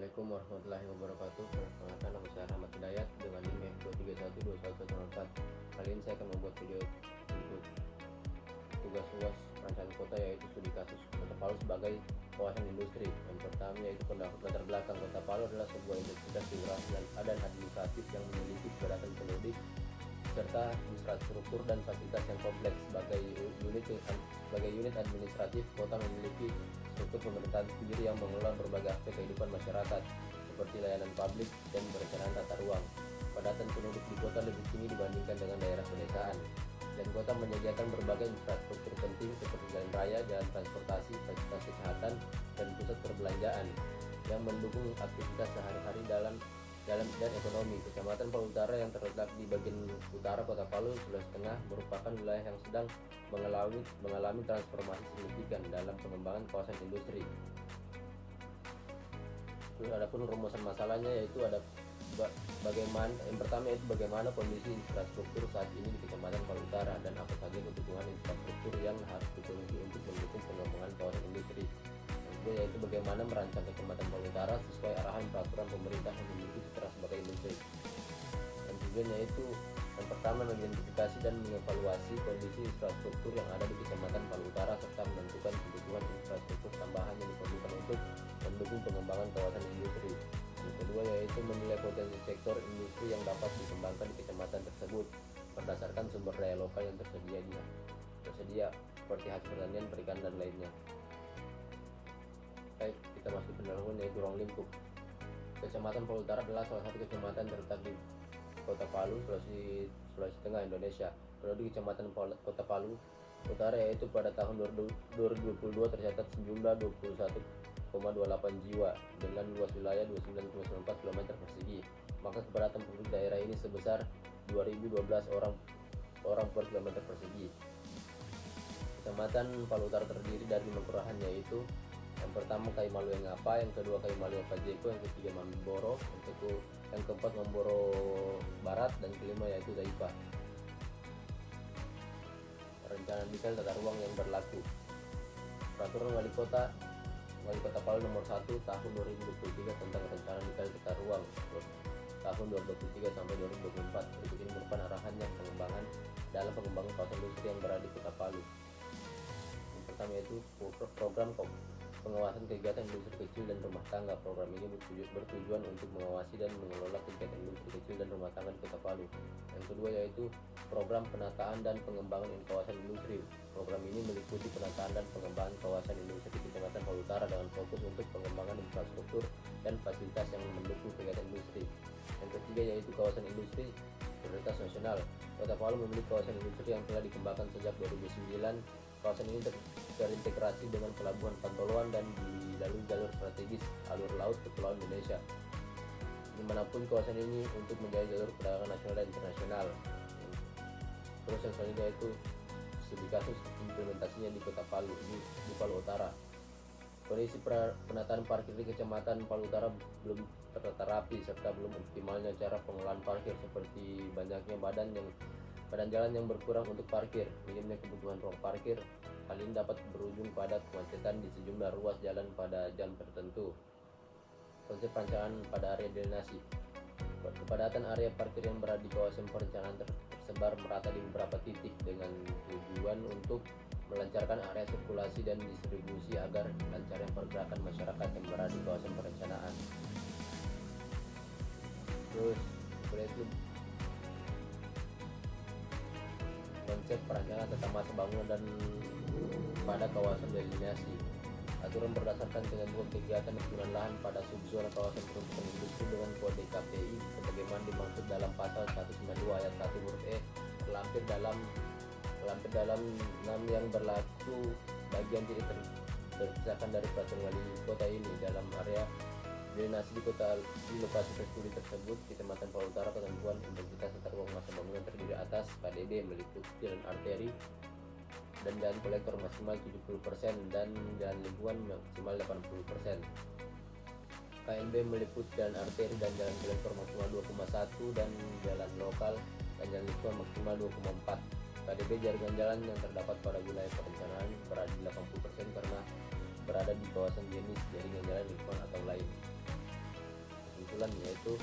Assalamualaikum warahmatullahi wabarakatuh. Perkenalkan, nama saya Rahmat Hidayat dengan NIM F2312114. Kali ini saya akan membuat video untuk tugas UAS perencanaan kota, yaitu studi kasus Kota Palu sebagai kawasan industri. Yang pertama yaitu latar belakang. Kota Palu adalah sebuah identitas geografis dan administratif yang memiliki kepadatan penduduk serta infrastruktur dan fasilitas yang kompleks. Sebagai unit administratif, kota memiliki struktur pemerintahan sendiri yang mengelola berbagai aspek kehidupan masyarakat seperti layanan publik dan perencanaan tata ruang. Padatan penduduk di kota lebih tinggi dibandingkan dengan daerah pedesaan, dan kota menyediakan berbagai infrastruktur penting seperti jalan raya, jalan transportasi, fasilitas kesehatan, dan pusat perbelanjaan yang mendukung aktivitas sehari-hari dan ekonomi. Kecamatan Palu Utara yang terletak di bagian utara Kota Palu, Sulawesi Tengah, merupakan wilayah yang sedang mengalami transformasi signifikan dalam pengembangan kawasan industri. Terus adapun rumusan masalahnya yaitu yang pertama yaitu bagaimana kondisi infrastruktur saat ini di Kecamatan Palu Utara dan apa saja kebutuhan infrastruktur yang harus dipenuhi untuk mendukung pengembangan kawasan industri. Yaitu bagaimana merancang Kecamatan Palu Utara sesuai arahan peraturan pemerintah yang memiliki citra sebagai industri. Dan tujuannya yaitu yang pertama mengidentifikasi dan mengevaluasi kondisi infrastruktur yang ada di Kecamatan Palu Utara serta menentukan kebutuhan infrastruktur tambahan yang diperlukan untuk mendukung pengembangan kawasan industri. Yang kedua yaitu menilai potensi sektor industri yang dapat dikembangkan di kecamatan tersebut berdasarkan sumber daya lokal yang tersedia seperti hasil pertanian, perikanan, dan lainnya. Baik, kita masuk ke pendahuluan yaitu ruang lingkup. Kecamatan Palu Utara adalah salah satu kecamatan terletak di Kota Palu, Sulawesi Tengah, Indonesia. Penduduk Kecamatan Kota Palu Utara yaitu pada tahun 2022 tercatat sejumlah 21,28 jiwa dengan luas wilayah 29,94 km persegi. Maka kepadatan penduduk daerah ini sebesar 2012 orang per kilometer persegi. Kecamatan Palu Utara terdiri dari 5 kelurahan, yaitu yang pertama Kaimalu yang Ngapa, yang kedua Kaimalu yang Pajeko, yang ketiga Mamboro, yang keempat Mamboro Barat, dan kelima yaitu Daipa. Rencana detail tata ruang yang berlaku. Peraturan Wali Kota Palu nomor 1 tahun 2023 tentang rencana detail tata ruang tahun 2023 sampai 2024. Berikut ini merupakan arahan yang dalam pengembangan kawasan industri yang berada di Kota Palu. Yang pertama yaitu program pengawasan kegiatan industri kecil dan rumah tangga. Program ini bertujuan untuk mengawasi dan mengelola kegiatan industri kecil dan rumah tangga di Kota Palu. Yang kedua yaitu program penataan dan pengembangan kawasan industri. Program ini meliputi penataan dan pengembangan kawasan industri di Kecamatan Palu Utara dengan fokus untuk pengembangan infrastruktur dan fasilitas yang mendukung kegiatan industri. Yang ketiga yaitu kawasan industri prioritas nasional. Kota Palu memiliki kawasan industri yang telah dikembangkan sejak 2009. Kawasan ini terintegrasi dengan pelabuhan Pantoloan dan dilalui jalur strategis alur laut Kepulauan Indonesia. Dimanapun kawasan ini untuk menjadi jalur perdagangan nasional dan internasional. Terus yang selanjutnya yaitu studi kasus implementasinya di Kota Palu di Palu Utara. Kondisi penataan parkir di Kecamatan Palu Utara belum tertata rapi serta belum optimalnya cara pengelolaan parkir seperti banyaknya badan jalan yang berkurang untuk parkir, minimnya kebutuhan ruang parkir. Hal ini dapat berujung pada kemacetan di sejumlah ruas jalan pada jam tertentu. Konsep perencanaan pada area drenase. Kepadatan area parkir yang berada di kawasan perencanaan tersebar merata di beberapa titik dengan tujuan untuk melancarkan area sirkulasi dan distribusi agar lancarnya pergerakan masyarakat yang berada di kawasan perencanaan. Terus berikut konsep perencanaan tata masa bangunan dan pada kawasan delineasi. Aturan berdasarkan ketentuan kegiatan penggunaan lahan pada subzona kawasan peruntukan industri dengan kode KPI sebagaimana dimaksud dalam pasal 192 ayat 1 huruf E terlampir dalam 6 yang berlaku bagian tidak terpisahkan dari peraturan wali kota ini dalam area drenase di lokasi studi tersebut. Kecamatan Palu Utara ketentuan intensitas tata ruang masa bangunan terdiri atas KDB meliputi jalan arteri dan jalan kolektor maksimal 70% dan jalan lingkungan maksimal 80%. KNB meliputi jalan arteri dan jalan kolektor maksimal 2,1 dan jalan lokal dan jalan lingkungan maksimal 2,4. KDB jaringan jalan yang terdapat pada wilayah perencanaan berada di 80% karena berada di kawasan jenis jaringan jalan lingkungan atau lain. keunggulan, yaitu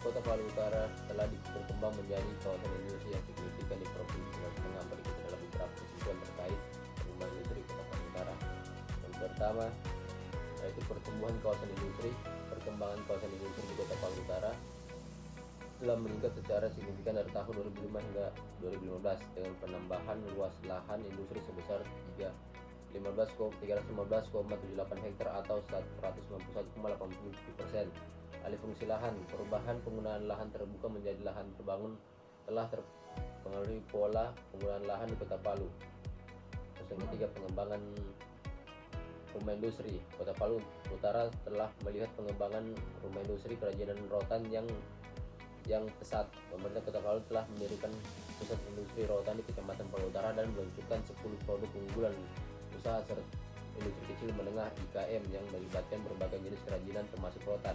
Kota Palu Utara telah berkembang menjadi kawasan industri yang signifikan di Provinsi Sulawesi Tengah. Berikut adalah beberapa kesimpulan terkait perkembangan industri Kota Palu Utara. Yang pertama, yaitu pertumbuhan kawasan industri. Perkembangan kawasan industri di Kota Palu Utara telah meningkat secara signifikan dari tahun 2005 hingga 2015 dengan penambahan luas lahan industri sebesar 315,78 hektar atau 191,87%. Alih fungsi lahan, perubahan penggunaan lahan terbuka menjadi lahan terbangun telah terpengaruhi pola penggunaan lahan di Kota Palu. Terus yang ketiga, pengembangan rumah industri. Kota Palu Utara telah melihat pengembangan rumah industri kerajinan rotan yang pesat. Pemerintah Kota Palu telah mendirikan pusat industri rotan di Kecamatan Palu Utara dan meluncurkan 10 produk unggulan usaha serta industri kecil menengah IKM yang melibatkan berbagai jenis kerajinan termasuk rotan.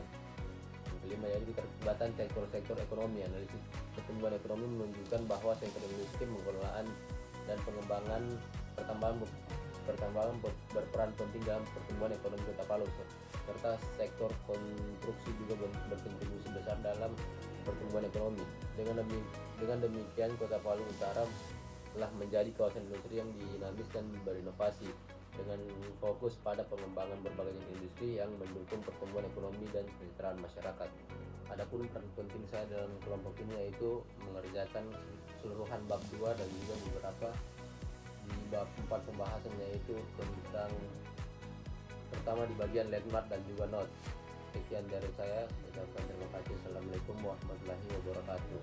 Yang kelima, yaitu keterlibatan sektor-sektor ekonomi. Analisis pertumbuhan ekonomi menunjukkan bahwa sektor industri, pengelolaan dan pengembangan pertambangan berperan penting dalam pertumbuhan ekonomi Kota Palu, serta sektor konstruksi juga berkontribusi besar dalam pertumbuhan ekonomi. Dengan demikian, Kota Palu Utara telah menjadi kawasan industri yang dinamis dan berinovasi dengan fokus pada pengembangan berbagai industri yang mendukung pertumbuhan ekonomi dan kesejahteraan masyarakat. Adapun peran penting saya dalam kelompok ini yaitu mengerjakan keseluruhan bab 2 dan juga beberapa di bab 4 pembahasan, yaitu tentang pertama di bagian landmark dan juga note. Sekian dari saya. Terima kasih. Assalamualaikum warahmatullahi wabarakatuh.